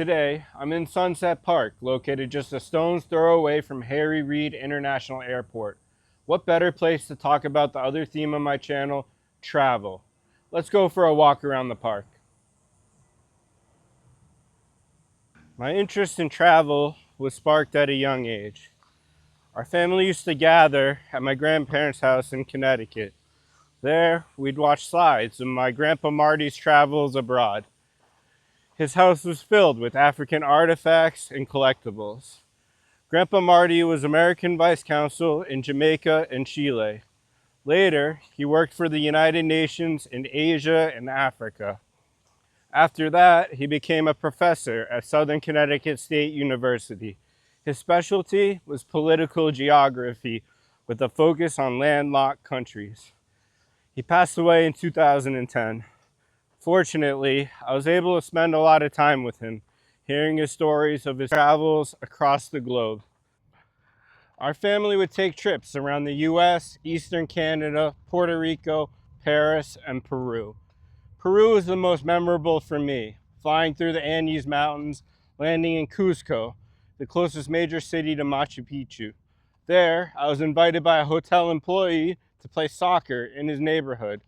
Today, I'm in Sunset Park, located just a stone's throw away from Harry Reid International Airport. What better place to talk about the other theme of my channel, travel? Let's go for a walk around the park. My interest in travel was sparked at a young age. Our family used to gather at my grandparents' house in Connecticut. There, we'd watch slides of my Grandpa Marty's travels abroad. His house was filled with African artifacts and collectibles. Grandpa Marty was American Vice Consul in Jamaica and Chile. Later, he worked for the United Nations in Asia and Africa. After that, he became a professor at Southern Connecticut State University. His specialty was political geography with a focus on landlocked countries. He passed away in 2010. Fortunately, I was able to spend a lot of time with him, hearing his stories of his travels across the globe. Our family would take trips around the US, Eastern Canada, Puerto Rico, Paris, and Peru. Peru was the most memorable for me, flying through the Andes Mountains, landing in Cusco, the closest major city to Machu Picchu. There, I was invited by a hotel employee to play soccer in his neighborhood.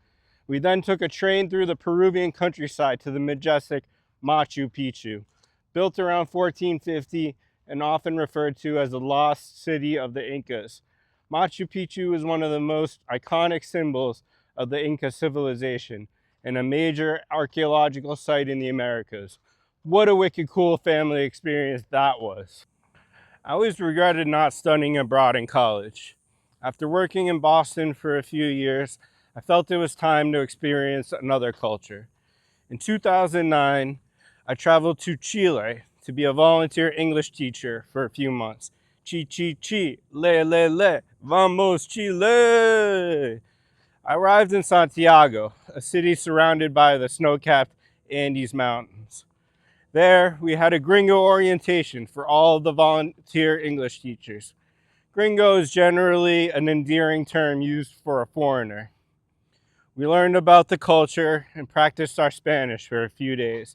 We then took a train through the Peruvian countryside to the majestic Machu Picchu, built around 1450 and often referred to as the lost city of the Incas. Machu Picchu is one of the most iconic symbols of the Inca civilization and a major archaeological site in the Americas. What a wicked cool family experience that was. I always regretted not studying abroad in college. After working in Boston for a few years, I felt it was time to experience another culture. In 2009, I traveled to Chile to be a volunteer English teacher for a few months. Chi, chi, chi, le, vamos Chile! I arrived in Santiago, a city surrounded by the snow-capped Andes Mountains. There, we had a gringo orientation for all of the volunteer English teachers. Gringo is generally an endearing term used for a foreigner. We learned about the culture and practiced our Spanish for a few days.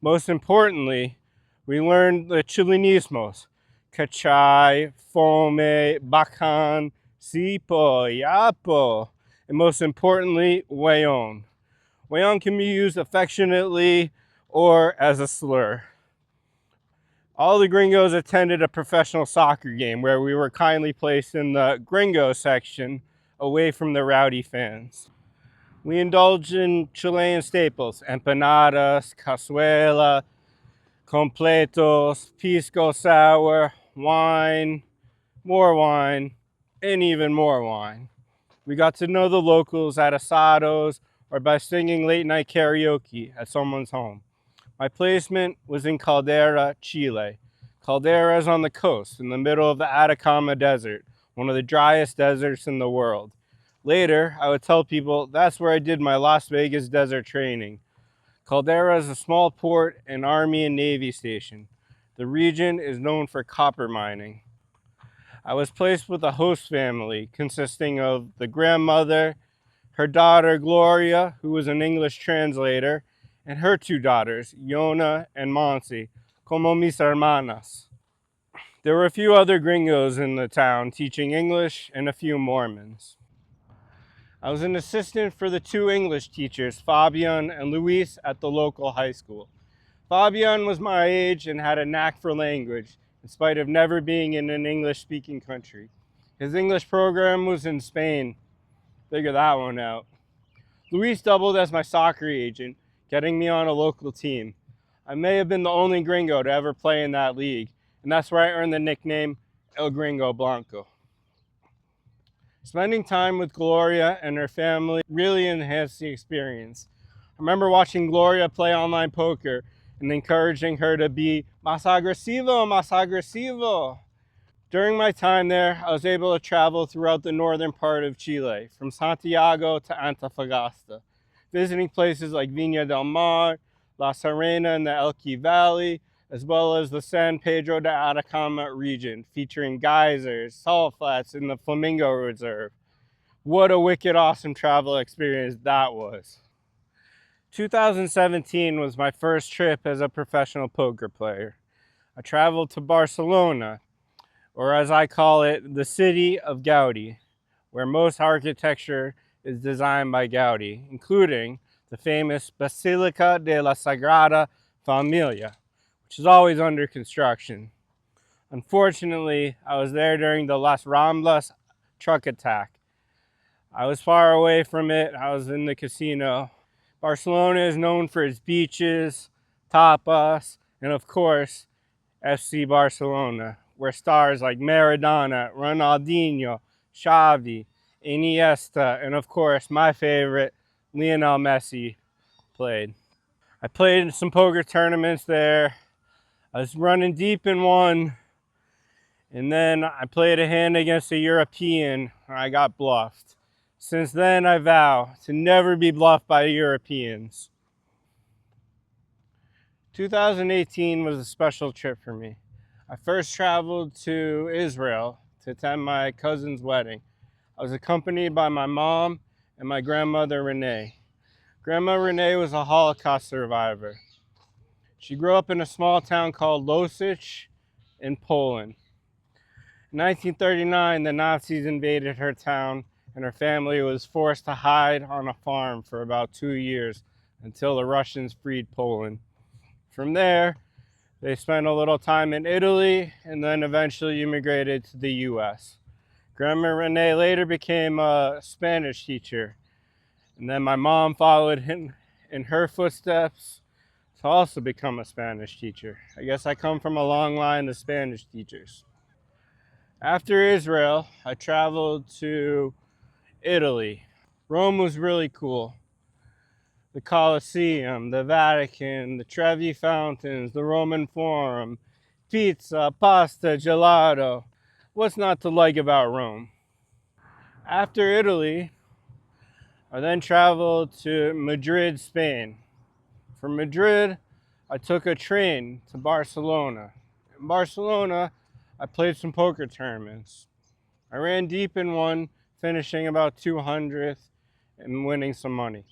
Most importantly, we learned the Chilenismos, cachai, fome, bacan, sipo, yapo, and most importantly, weon. Weon can be used affectionately or as a slur. All the gringos attended a professional soccer game where we were kindly placed in the gringo section away from the rowdy fans. We indulged in Chilean staples, empanadas, cazuela, completos, pisco sour, wine, and even more wine. We got to know the locals at asados or by singing late night karaoke at someone's home. My placement was in Caldera, Chile. Caldera is on the coast in the middle of the Atacama Desert, one of the driest deserts in the world. Later, I would tell people that's where I did my Las Vegas desert training. Caldera is a small port and Army and Navy station. The region is known for copper mining. I was placed with a host family consisting of the grandmother, her daughter Gloria, who was an English translator, and her two daughters, Yona and Monsi, como mis hermanas. There were a few other gringos in the town teaching English and a few Mormons. I was an assistant for the two English teachers, Fabian and Luis, at the local high school. Fabian was my age and had a knack for language, in spite of never being in an English-speaking country. His English program was in Spain. Figure that one out. Luis doubled as my soccer agent, getting me on a local team. I may have been the only gringo to ever play in that league, and that's where I earned the nickname El Gringo Blanco. Spending time with Gloria and her family really enhanced the experience. I remember watching Gloria play online poker and encouraging her to be más agresivo. During my time there, I was able to travel throughout the northern part of Chile, from Santiago to Antofagasta, visiting places like Viña del Mar, La Serena and the Elqui Valley, as well as the San Pedro de Atacama region, featuring geysers, salt flats, and the Flamingo Reserve. What a wicked awesome travel experience that was. 2017 was my first trip as a professional poker player. I traveled to Barcelona, or as I call it, the city of Gaudi, where most architecture is designed by Gaudi, including the famous Basilica de la Sagrada Familia, which is always under construction. Unfortunately, I was there during the Las Ramblas truck attack. I was far away from it. I was in the casino. Barcelona is known for its beaches, tapas, and of course, FC Barcelona, where stars like Maradona, Ronaldinho, Xavi, Iniesta, and of course, my favorite, Lionel Messi, played. I played in some poker tournaments there. I was running deep in one, and then I played a hand against a European, and I got bluffed. Since then, I vow to never be bluffed by Europeans. 2018 was a special trip for me. I first traveled to Israel to attend my cousin's wedding. I was accompanied by my mom and my grandmother Renee. Grandma Renee was a Holocaust survivor. She grew up in a small town called Losich in Poland. In 1939, the Nazis invaded her town, and her family was forced to hide on a farm for about 2 years until the Russians freed Poland. From there, they spent a little time in Italy and then eventually immigrated to the US. Grandma Renee later became a Spanish teacher, and then my mom followed in her footsteps to also become a Spanish teacher. I guess I come from a long line of Spanish teachers. After Israel, I traveled to Italy. Rome was really cool. The Colosseum, the Vatican, the Trevi Fountains, the Roman Forum, pizza, pasta, gelato. What's not to like about Rome? After Italy, I then traveled to Madrid, Spain. From Madrid, I took a train to Barcelona. In Barcelona, I played some poker tournaments. I ran deep in one, finishing about 200th and winning some money.